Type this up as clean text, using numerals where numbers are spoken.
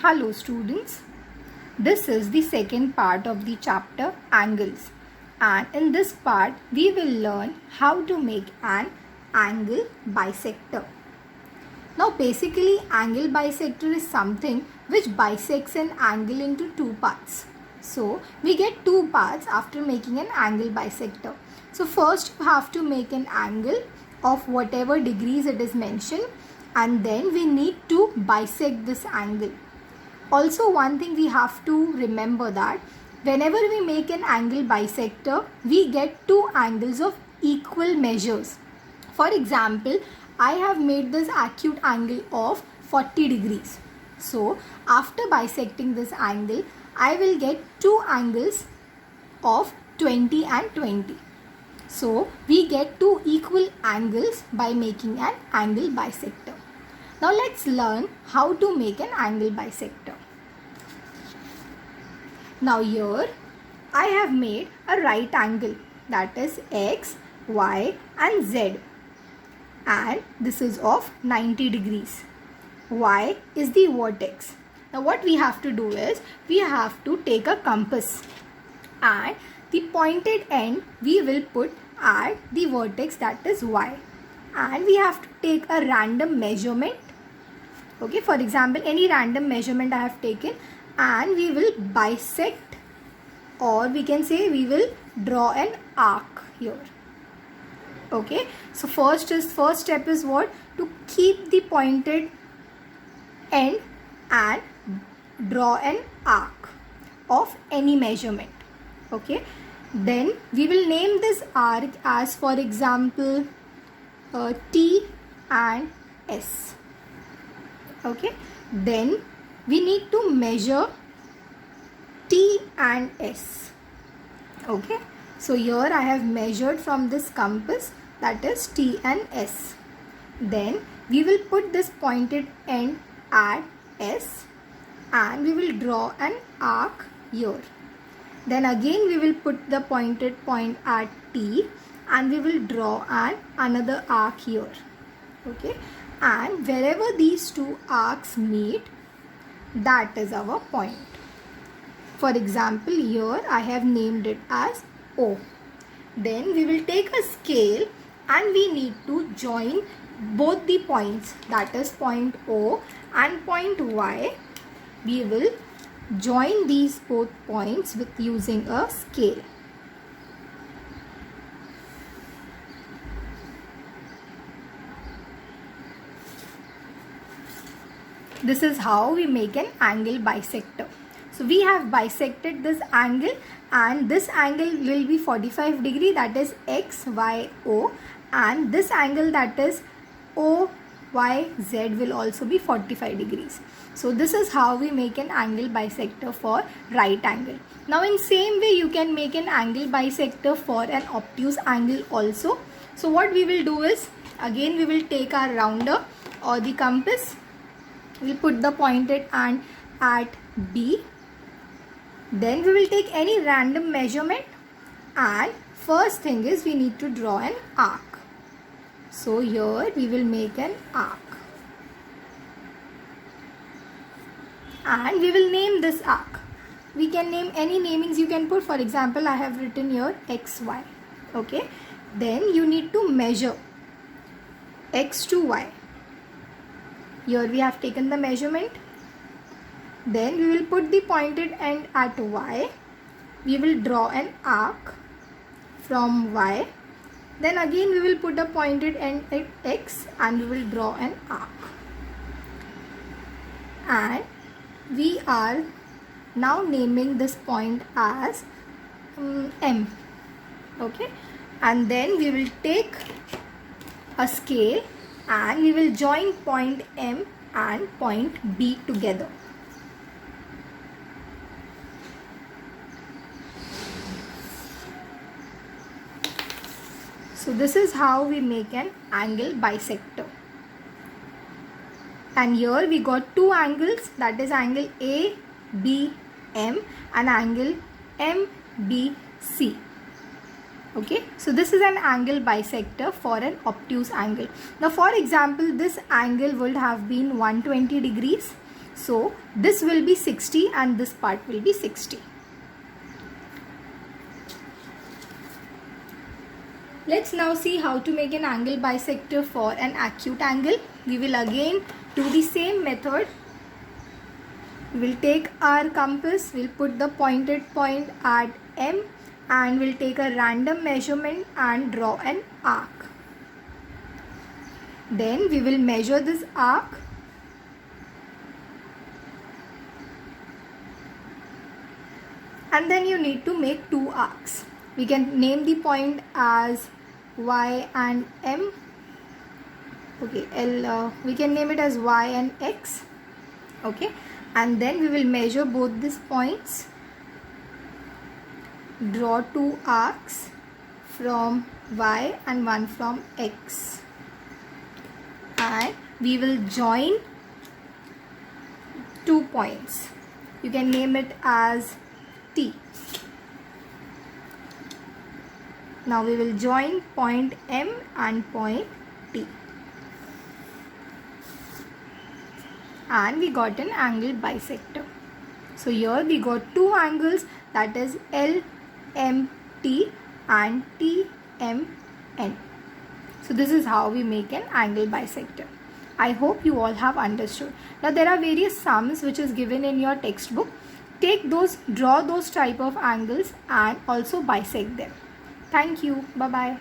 Hello students, this is the second part of the chapter angles, and in this part we will learn how to make an angle bisector. Now basically angle bisector is something which bisects an angle into two parts. So we get two parts after making an angle bisector. So first you have to make an angle of whatever degrees it is mentioned, and then we need to bisect this angle. Also one thing we have to remember that whenever we make an angle bisector, we get two angles of equal measures. For example, I have made this acute angle of 40 degrees. So after bisecting this angle, I will get two angles of 20 and 20. So we get two equal angles by making an angle bisector. Now let's learn how to make an angle bisector. Now here I have made a right angle, that is X, Y and Z, and this is of 90 degrees. Y is the vertex. Now what we have to do is we have to take a compass and the pointed end we will put at the vertex, that is Y, and we have to take a random measurement. Okay, for example any random measurement I have taken, and we will bisect, or we can say we will draw an arc here. Okay, so first step is what? To keep the pointed end and draw an arc of any measurement. Okay, then we will name this arc as, for example, T and S. Okay, then we need to measure T and S. Okay, so here I have measured from this compass, that is T and S. Then we will put this pointed end at S and we will draw an arc here. Then again we will put the pointed point at T and we will draw another arc here. Okay, and wherever these two arcs meet, that is our point. For example, here I have named it as O. Then we will take a scale and we need to join both the points, that is point O and point Y. We will join these both points with using a scale. This is how we make an angle bisector. So we have bisected this angle, and this angle will be 45 degree, that is X, Y, O, and this angle, that is O, Y, Z, will also be 45 degrees. So this is how we make an angle bisector for right angle. Now in same way you can make an angle bisector for an obtuse angle also. So what we will do is, again we will take our rounder or the compass. We'll put the pointed end at B. Then we will take any random measurement, and first thing is we need to draw an arc. So here we will make an arc and we will name this arc. We can name any namings you can put. For example, I have written here XY. Okay, then you need to measure X to Y. Here we have taken the measurement. Then we will put the pointed end at Y. We will draw an arc from Y. Then again we will put a pointed end at X and we will draw an arc. And we are now naming this point as M. Okay, and then we will take a scale and we will join point M and point B together. So this is how we make an angle bisector. And here we got two angles, that is angle ABM and angle MBC. Okay, so this is an angle bisector for an obtuse angle. Now for example, this angle would have been 120 degrees. So this will be 60 and this part will be 60. Let's now see how to make an angle bisector for an acute angle. We will again do the same method. We will take our compass, we'll put the pointed point at M and we'll take a random measurement and draw an arc. Then we will measure this arc and then you need to make two arcs. We can name the point as Y and M. Okay, we can name it as Y and X. Okay, and then we will measure both these points, draw two arcs from Y and one from X, and we will join two points. You can name it as T. Now we will join point M and point T. And we got an angle bisector. So here we got two angles, that is LMT and TMN. So this is how we make an angle bisector. I hope you all have understood. Now there are various sums which is given in your textbook. Take those, draw those type of angles and also bisect them. Thank you. Bye-bye.